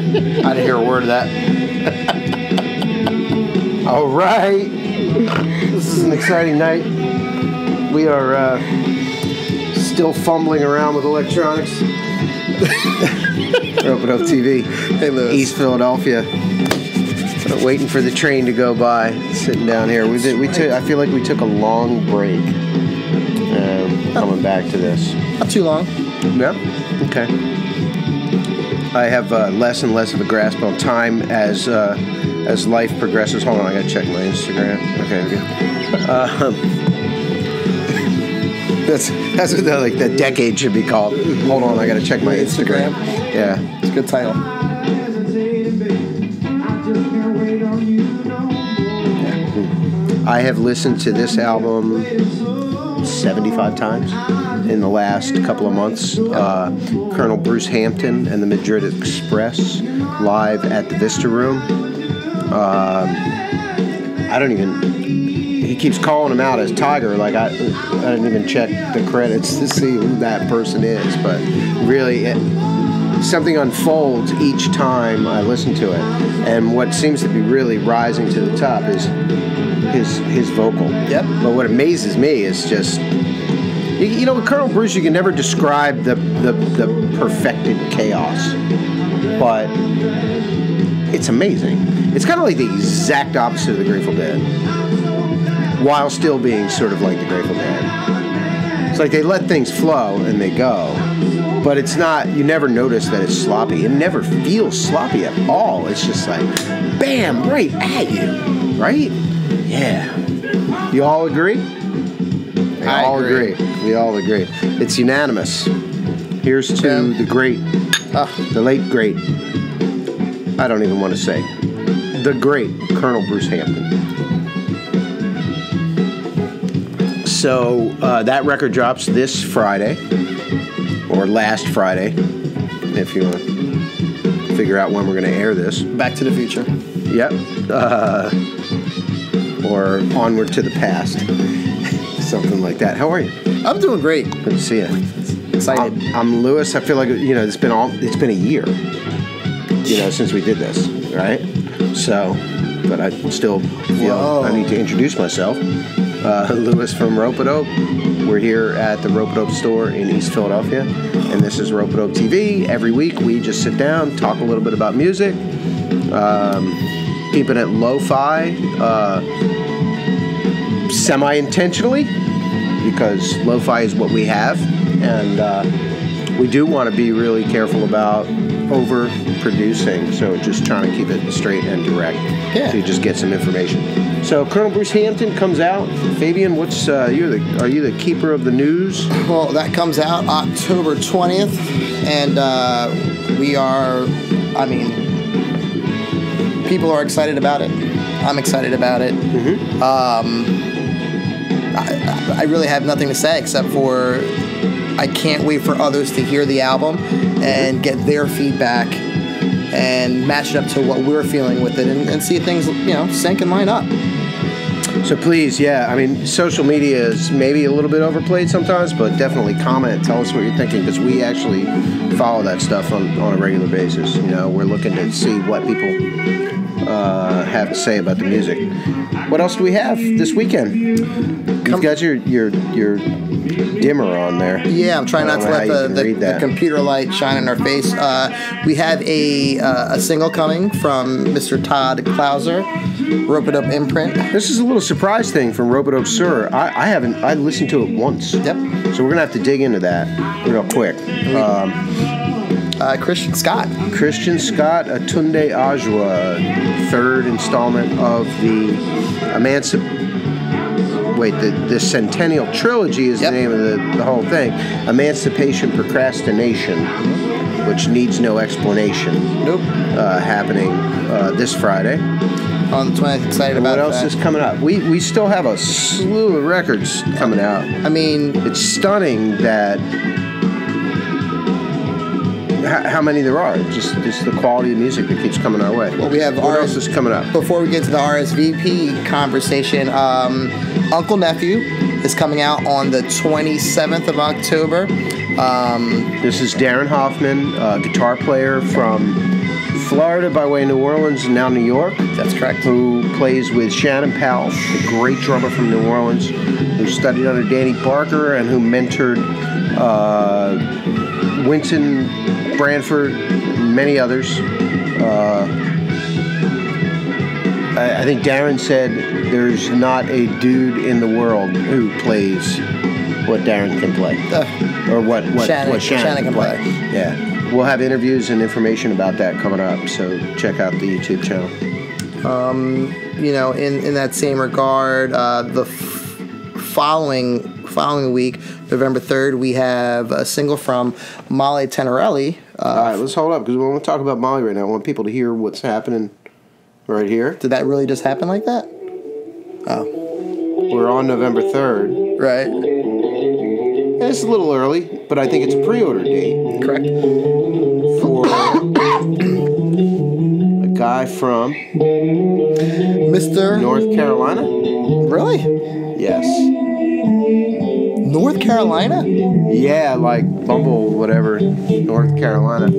I didn't hear a word of that. All right. This is an exciting night. We are still fumbling around with electronics. Ropeadope TV. Hey, Lewis. East Philadelphia. Waiting for the train to go by. Sitting down here. I feel like we took a long break. Coming back to this. Not too long. Yeah. Okay. I have less and less of a grasp on time as life progresses. Hold on, I gotta check my Instagram. Okay, we go. That's what the decade should be called. Hold on, I gotta check my Instagram. Yeah, it's a good title. I have listened to this album 75 times in the last couple of months. Colonel Bruce Hampton and the Madrid Express live at the Vista Room. He keeps calling him out as Tiger. Like I didn't even check the credits to see who that person is. But really, something unfolds each time I listen to it. And what seems to be really rising to the top is his vocal. Yep. But what amazes me is just, you know, with Colonel Bruce, you can never describe the perfected chaos, but it's amazing. It's kind of like the exact opposite of the Grateful Dead, while still being sort of like the Grateful Dead. It's like they let things flow and they go, but it's not, you never notice that it's sloppy. It never feels sloppy at all. It's just like, bam, right at you, right? Yeah. You all agree? We all agree. We all agree. It's unanimous. Here's to the great, the late great, I don't even want to say, the great Colonel Bruce Hampton. So that record drops this Friday, or last Friday, if you want to figure out when we're going to air this. Back to the Future. Yep. Or Onward to the Past. Something like that. How are you? I'm doing great. Good to see you. Excited. I'm Lewis. I feel like, you know, it's been a year, you know, since we did this, right? So, but I still feel I need to introduce myself. Lewis from Ropeadope. We're here at the Ropeadope Store in East Philadelphia, and this is Ropeadope TV. Every week we just sit down, talk a little bit about music, keeping it lo-fi, semi-intentionally, because lo-fi is what we have, and we do want to be really careful about over-producing, so just trying to keep it straight and direct, so you just get some information. So Colonel Bruce Hampton comes out. Fabian, what's are you the keeper of the news? Well, that comes out October 20th, and we are, I mean, people are excited about it. I'm excited about it. Mm-hmm. I really have nothing to say except for I can't wait for others to hear the album and get their feedback and match it up to what we're feeling with it and see things, you know, sync and line up. So please, I mean, social media is maybe a little bit overplayed sometimes, but definitely comment, tell us what you're thinking, because we actually follow that stuff on a regular basis. You know, we're looking to see what people have to say about the music. What else do we have this weekend? You've got your dimmer on there. Yeah, I'm trying not to let the computer light shine in our face. We have a single coming from Mr. Todd Clauser, Ropeadope imprint. This is a little surprise thing from Ropeadope Store. I listened to it once. Yep. So we're gonna have to dig into that real quick. Christian Scott, Atunde Ajwa, third installment of the the Centennial Trilogy is the name of the whole thing. Emancipation Procrastination, which needs no explanation. Nope. Happening this Friday. On the 20th, excited about that. What else is coming up? We still have a slew of records coming out. I mean, it's stunning that how many there are. Just the quality of music that keeps coming our way. Well, we have what else is coming up? Before we get to the RSVP conversation, Uncle Nephew is coming out on the 27th of October. This is Darren Hoffman, guitar player from Florida by way of New Orleans and now New York. That's correct. Who plays with Shannon Powell, the great drummer from New Orleans, who studied under Danny Barker and who mentored Winston Branford and many others. I think Darren said there's not a dude in the world who plays what Darren can play. Or what Shannon can play. Yeah. We'll have interviews and information about that coming up, so check out the YouTube channel. You know, in that same regard, the following week, November 3rd, we have a single from Molly Tentarelli. All right, let's hold up, because we want to talk about Molly right now. I want people to hear what's happening right here. Did that really just happen like that? Oh. We're on November 3rd. Right. It's a little early, but I think it's a pre-order date. Correct. For a guy from Mr. North Carolina. Really? Yes. North Carolina? Yeah, like Bumble, whatever, North Carolina.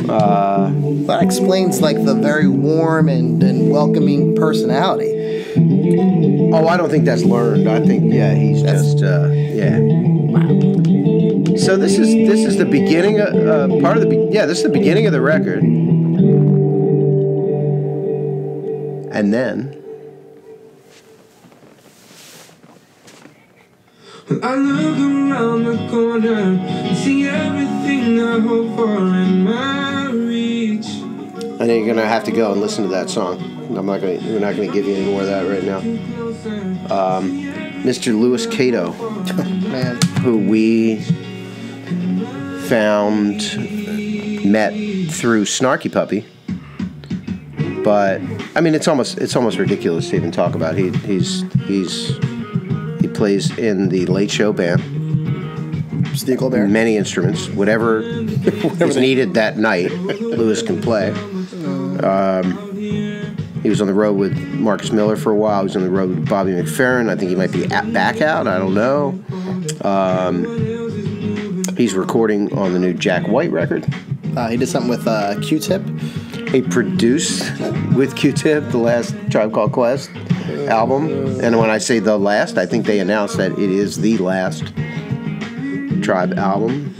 That explains like the very warm and welcoming personality. Oh, I don't think that's learned. I think he's just yeah. Wow. So this is the beginning of this is the beginning of the record, and then. I look around the corner and see everything I hope for in my reach. I think you're gonna have to go and listen to that song. We're not gonna give you any more of that right now. Mr. Louis Cato, Man. who we met through Snarky Puppy, but I mean it's almost ridiculous to even talk about. He plays in the Late Show band. Stiegel Bear. Many instruments, whatever is needed that night, Louis can play. He was on the road with Marcus Miller for a while. He was on the road with Bobby McFerrin. I think he might be back out. I don't know. He's recording on the new Jack White record. He did something with Q-Tip. He produced with Q-Tip the last Tribe Called Quest album. And when I say the last, I think they announced that it is the last Tribe album.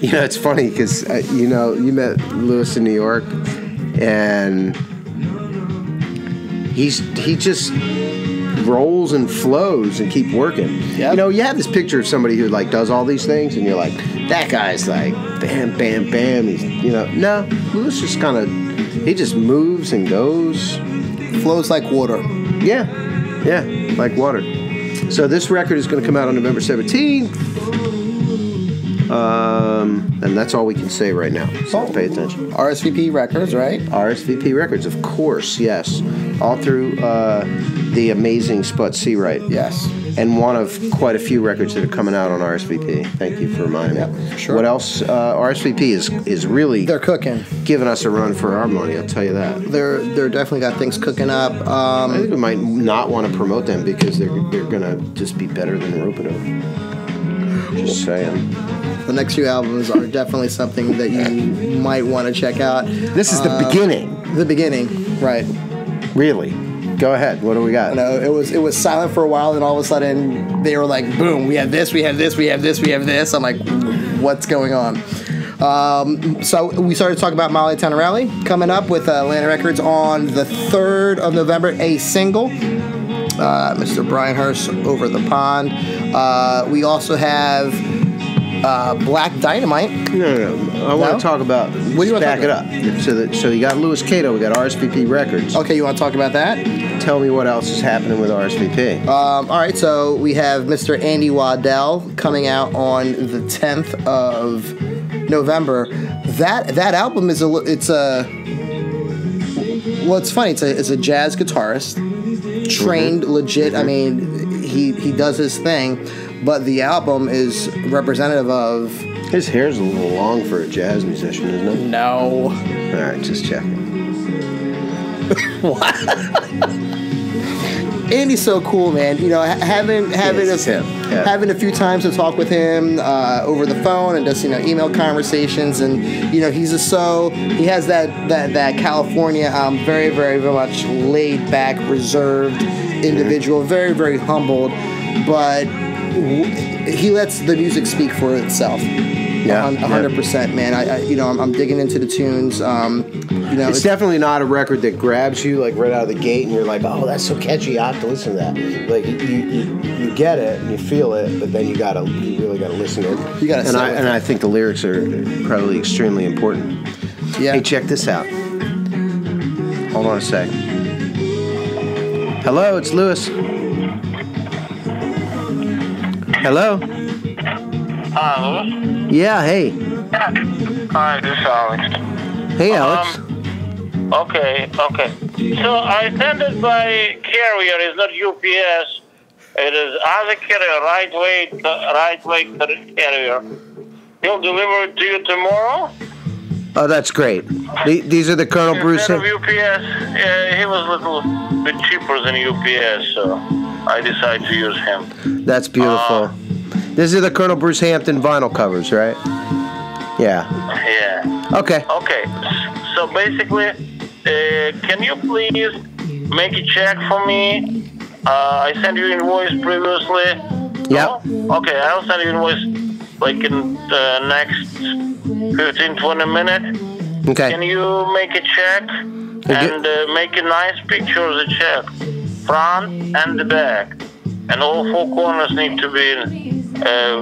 You know, it's funny because, you met Louis in New York, and he just rolls and flows and keep working. Yep. You know, you have this picture of somebody who, like, does all these things, and you're like, that guy's like, bam, bam, bam. He's, no, Louis just kind of, he just moves and goes. Flows like water. Yeah, like water. So this record is going to come out on November 17th. And that's all we can say right now. So pay attention. RSVP Records, right? RSVP Records, of course, yes. All through the amazing Sput Seawright. Yes. And one of quite a few records that are coming out on RSVP. Thank you for reminding me. Sure. What else? RSVP is really... They're cooking. Giving us a run for our money, I'll tell you that. They're definitely got things cooking up. I think we might not want to promote them because they're going to just be better than Ropeadope. Just saying. The next few albums are definitely something that you might want to check out. This is the beginning. The beginning, right? Really? Go ahead. What do we got? No, it was silent for a while, and all of a sudden they were like, "Boom! We have this. We have this. We have this. We have this." I'm like, "What's going on?" So we started talking about Molly Tentarelli coming up with Atlanta Records on the 3rd of November, a single. Mr. Brian Hurst, Over the Pond. We also have Black Dynamite. No. I want to talk about. What do you want to back it up? So you got Louis Cato. We got RSVP Records. Okay, you want to talk about that? Tell me what else is happening with RSVP. All right, so we have Mr. Andy Waddell coming out on the 10th of November. That album is it's funny. It's a jazz guitarist, trained legit. I mean, he does his thing, but the album is representative of. His hair's a little long for a jazz musician, isn't it? No. All right, just checking. What? Andy's so cool, man. You know, having a few times to talk with him over the phone and just email conversations, and he has that California very very much laid back, reserved individual, very very humbled, but he lets the music speak for itself. Yeah, 100%, man. I'm digging into the tunes. It's definitely not a record that grabs you like right out of the gate, and you're like, "Oh, that's so catchy. I have to listen to that." Like you get it and you feel it, but then you really gotta listen to it. And I think the lyrics are probably extremely important. Yeah. Hey, check this out. Hold on a sec. Hello, it's Lewis. Hello. Hi, Lewis. Yeah. Hey. Hi, this is Alex. Hey, Alex. Okay. So I sent it by carrier. It's not UPS. It is other carrier, right weight carrier. He'll deliver it to you tomorrow. Oh, that's great. These are the Colonel Bruce. Instead of UPS, he was a little bit cheaper than UPS, so I decided to use him. That's beautiful. These are the Colonel Bruce Hampton vinyl covers, right? Yeah. Yeah. Okay. Okay. So basically, can you please make a check for me? I sent you invoice previously. Yeah. No? Okay, I'll send you invoice like in the next 15-20 minutes. Okay. Can you make a check and make a nice picture of the check, front and the back, and all four corners need to be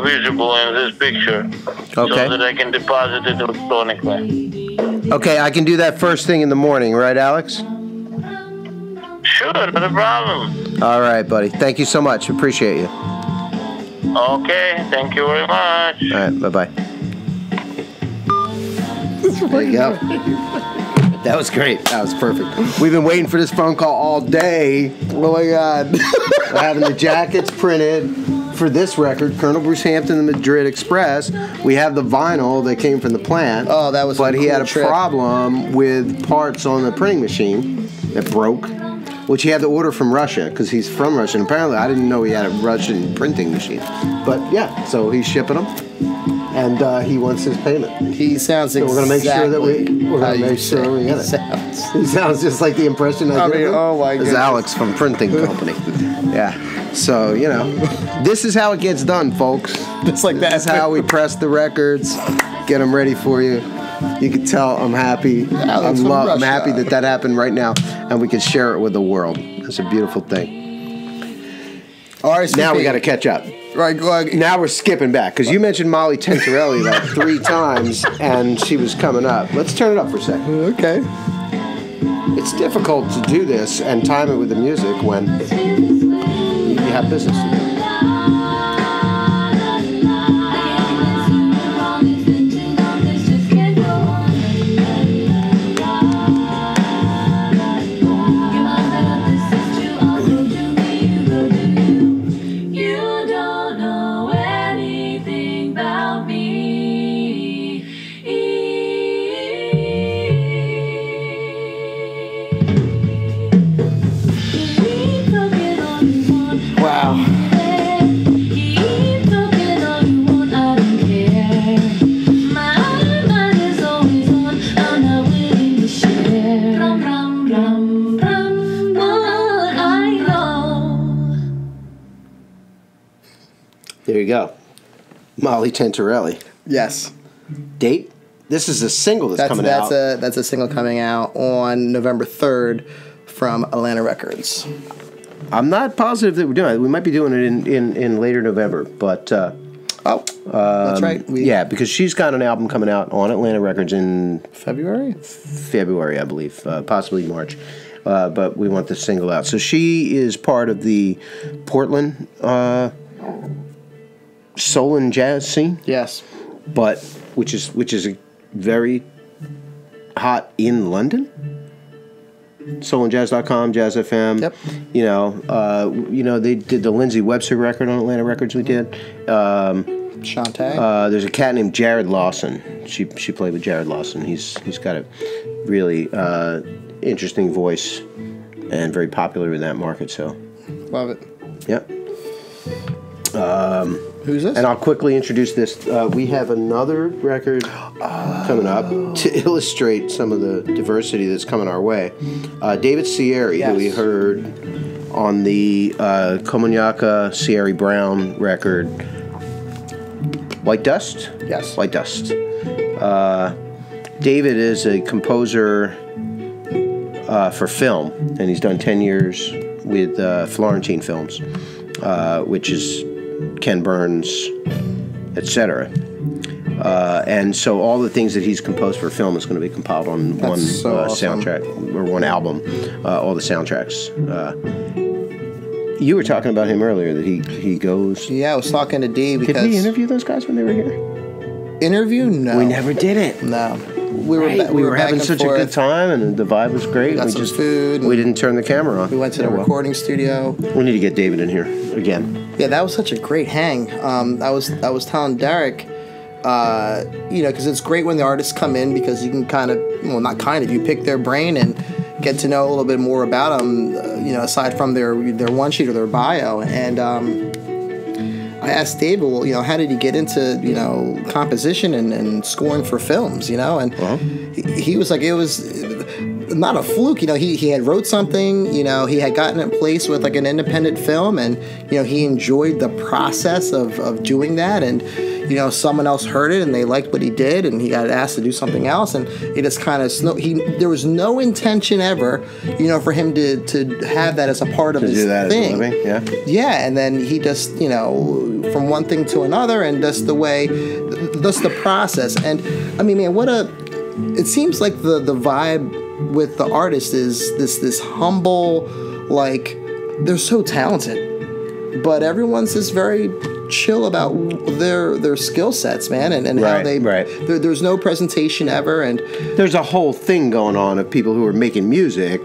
visible in this picture, so that I can deposit it electronically. Okay, I can do that first thing in the morning, right, Alex? Sure, not a problem. All right, buddy. Thank you so much. Appreciate you. Okay, thank you very much. All right, bye-bye. There you go. That was great. That was perfect. We've been waiting for this phone call all day. Oh, my God. We're having the jackets printed for this record, Colonel Bruce Hampton, the Madrid Express. We have the vinyl that came from the plant. Oh, that was But he had a trip. problem with parts on the printing machine that broke, which he had to order from Russia because he's from Russia. And apparently, I didn't know he had a Russian printing machine. But yeah, so he's shipping them, and he wants his payment. He sounds so we're gonna make sure that we're gonna make sure we get it. He sounds just like the impression I did. Oh my goodness. It's Alex from Printing Company. Yeah. So, this is how it gets done, folks. Just like that. That's how we press the records, get them ready for you. You can tell I'm happy. I'm happy that happened right now, and we can share it with the world. It's a beautiful thing. RSVP. Now we got to catch up. Right. Now we're skipping back, because you mentioned Molly Tentarelli like 3 times, and she was coming up. Let's turn it up for a second. Okay. It's difficult to do this and time it with the music when you have business to do. There you go. Molly Tentarelli. Yes. Date? This is a single that's coming out. That's a single coming out on November 3rd from Atlanta Records. I'm not positive that we're doing it. We might be doing it in later November, but... that's right. Yeah, because she's got an album coming out on Atlanta Records in... February, I believe. Possibly March. But we want the single out. So she is part of the Portland... soul and jazz scene, yes, but which is very hot in London. Soulandjazz.com, Jazz FM. Yep. They did the Lindsay Webster record on Atlanta Records. We did. Shantae. There's a cat named Jared Lawson. She played with Jared Lawson. He's got a really interesting voice and very popular in that market. So Love it. Yep. Who's this? And I'll quickly introduce this. We have another record coming up to illustrate some of the diversity that's coming our way. David Cieri, who we heard on the Comunyaka Cieri Brown record, White Dust? Yes. White Dust. David is a composer for film, and he's done 10 years with Florentine Films, which is Ken Burns, etc. And so all the things that he's composed for film is going to be compiled on one soundtrack or one album, all the soundtracks. You were talking about him earlier, that he goes... Yeah, I was talking to D because... Did we interview those guys when they were here? Interview? No. We never did it. No. We were having such a good time, and the vibe was great. We got some food. We didn't turn the camera on. We went to the recording studio. We need to get David in here again. Yeah, that was such a great hang. I was telling Derek, because it's great when the artists come in because you can you pick their brain and get to know a little bit more about them, aside from their one sheet or their bio. And I asked David, well, how did he get into, composition and scoring for films, and he was like, it was not a fluke, he had wrote something, he had gotten in place with like an independent film, and, he enjoyed the process of doing that, and, someone else heard it and they liked what he did, and he got asked to do something else, and it just kind of there was no intention ever, for him to have that as a part of his thing. As a living, yeah, and then he just, from one thing to another, and just the process, and I mean, man, it seems like the vibe with the artist is this humble, like, they're so talented, but everyone's just very chill about their skill sets, man, and how they there's no presentation ever, and there's a whole thing going on of people who are making music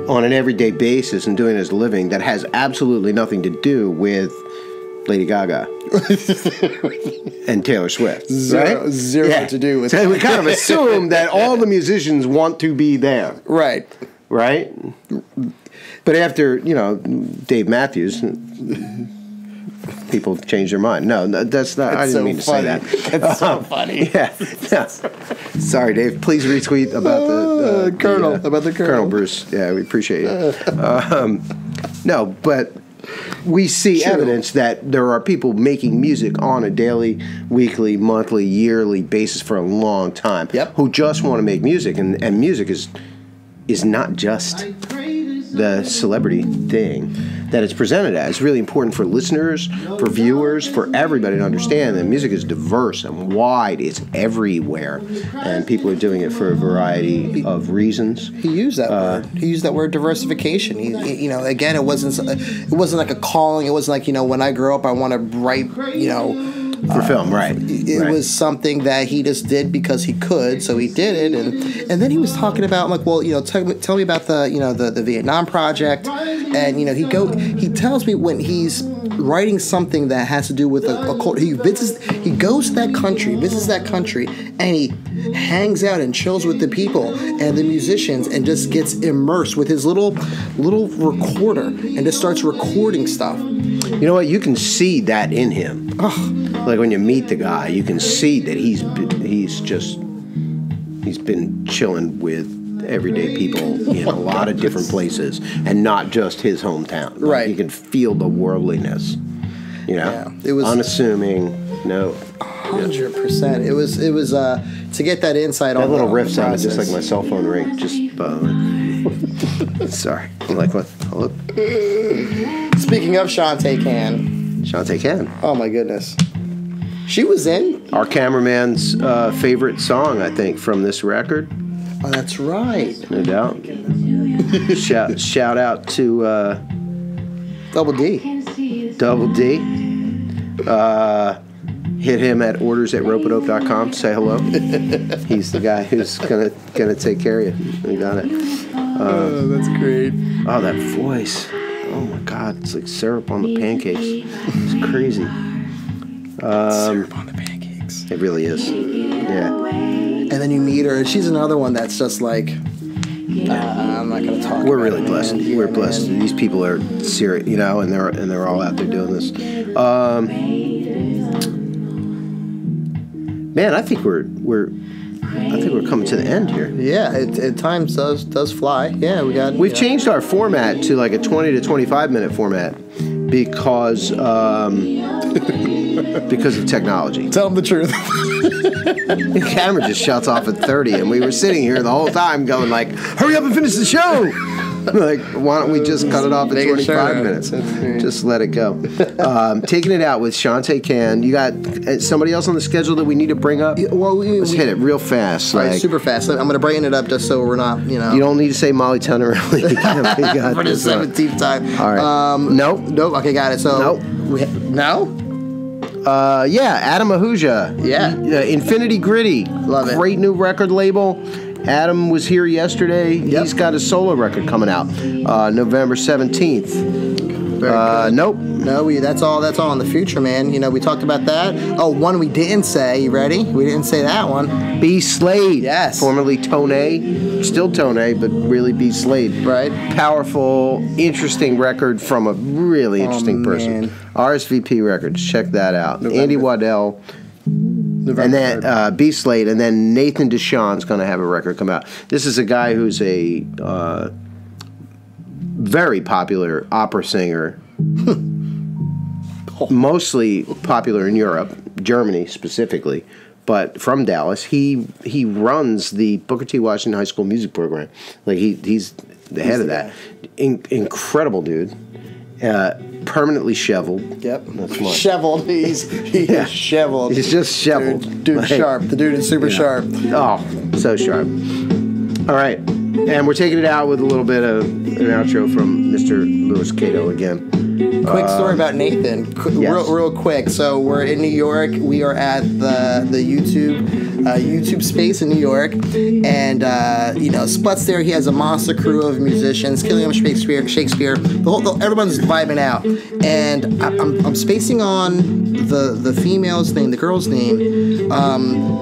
on an everyday basis and doing it as a living that has absolutely nothing to do with Lady Gaga and Taylor Swift. Zero to do with so we kind of assume that all the musicians want to be there. Right. But after, Dave Matthews, people change their mind. No, that's not. I didn't mean to say that. It's so funny. Yeah. Sorry, Dave. Please retweet about the Colonel. About the Colonel. Colonel Bruce. Yeah, we appreciate it. No, but we see evidence that there are people making music on a daily, weekly, monthly, yearly basis for a long time who just want to make music, and music is not just the celebrity thing that it's presented as. It's really important for listeners, for viewers, for everybody to understand that music is diverse and wide. It's everywhere, and people are doing it for a variety of reasons. He used that word. He used that word, diversification. He again, it wasn't like a calling. It wasn't like, when I grow up, I want to write, for film, right? It was something that he just did because he could, so he did it, and then he was talking about, like, well, tell me about the Vietnam project, and he tells me when he's writing something that has to do with a culture, he goes to that country, visits that country, and he hangs out and chills with the people and the musicians, and just gets immersed with his little recorder and just starts recording stuff. You know what? You can see that in him. Like when you meet the guy, you can see that he's been chilling with everyday people in a lot of different places, and not just his hometown. Like, you can feel the worldliness. It was unassuming. No, 100%. It was to get that insight on that little riff sounded just like my cell phone ring. Just sorry. Like what? Hello. Speaking of Shantae Can. Oh my goodness. She was in our cameraman's favorite song, I think, from this record. Oh, that's right. No doubt. shout out to Double D. Hit him at orders@ropeadope.com. Say hello. He's the guy who's gonna take care of you. We got it. That's great. Oh, that voice. Oh my God, it's like syrup on the pancakes. It's crazy. Syrup on the pancakes. It really is. Yeah. And then you meet her, and she's another one that's just like, I'm not going to talk. We're about really it, blessed. man. We're Yeah, blessed. man. These people are serious, you know, and they're all out there doing this. Man, I think we're coming to the end here. Yeah, it times does fly. Yeah, We've changed our format to like a 20 to 25 minute format because because of technology. Tell them the truth. The camera just shuts off at 30, and we were sitting here the whole time going like, "Hurry up and finish the show!" Like, why don't we just cut it off at 25 minutes? Just let it go. Taking it out with Shantae Can. You got somebody else on the schedule that we need to bring up? Well, let's hit it real fast. All right, super fast. I'm going to brighten it up just so we're not, you know. You don't need to say Molly Tentarelli again. For the 17th time. All right. Nope. Okay, got it. So no. Yeah, Adam Ahuja. Yeah. Infinity Gritty. Love it. Great new record label. Adam was here yesterday. Yep. He's got a solo record coming out November 17th. Nope. No, that's all in the future, man. You know, we talked about that. Oh, one we didn't say. You ready? We didn't say that one. B. Slade. Yes. Formerly Tone. Still Tone, but really B. Slade. Right. Powerful, interesting record from a really interesting person. Man. RSVP Records. Check that out. November. Andy Waddell. November And then B. Slade, and then Nathan Deshawn's going to have a record come out. This is a guy who's a very popular opera singer, mostly popular in Europe, Germany specifically, but from Dallas. He runs the Booker T. Washington High School music program. Like he's the head of that. Incredible dude. Permanently shoveled. Yep. That's one. Shoveled. He's shoveled. He's just shoveled. Dude Like, sharp. The dude is super sharp. Oh, so sharp. All right. And we're taking it out with a little bit of an outro from Mr. Louis Cato again. Quick story about Nathan. Yes. Real quick. So we're in New York. We are at the YouTube space in New York, and Sput's there. He has a monster crew of musicians. Killiam Shakespeare. Everyone's vibing out, and I'm spacing on the female's name, the girl's name.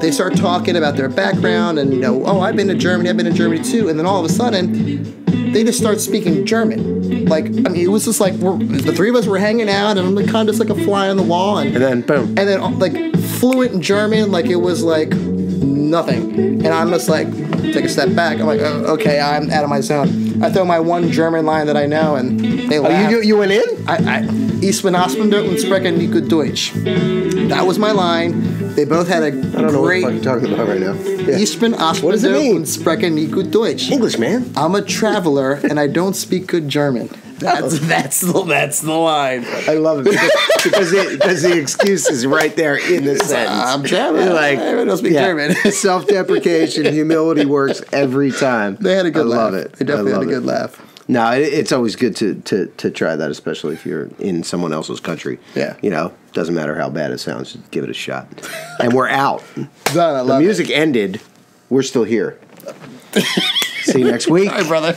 They start talking about their background, and I've been to Germany too, and then all of a sudden, they just start speaking German. Like, I mean, it was just like the three of us were hanging out, and I'm like, kind of just like a fly on the wall, and then boom, and then like fluent in German, like it was like nothing. And I'm just like, take a step back. I'm like, okay, I'm out of my zone. I throw my one German line that I know, and they laugh. You went in? Ich bin Aspenberg und spreche nicht gut Deutsch. That was my line. They both had a great. I don't know what you're talking about right now. Yeah. Ich bin Aspenberg und spreche nicht gut Deutsch. English, man. I'm a traveler and I don't speak good German. That's the line. I love it because the excuse is right there in the sentence. I'm traveling. Like, I don't speak German. Self-deprecation, humility works every time. They had a good laugh. I love it. They definitely had a good laugh. No, it's always good to try that, especially if you're in someone else's country. Yeah. Doesn't matter how bad it sounds, just give it a shot. And we're out. Done, I love the music ended. We're still here. See you next week. Hi, brother.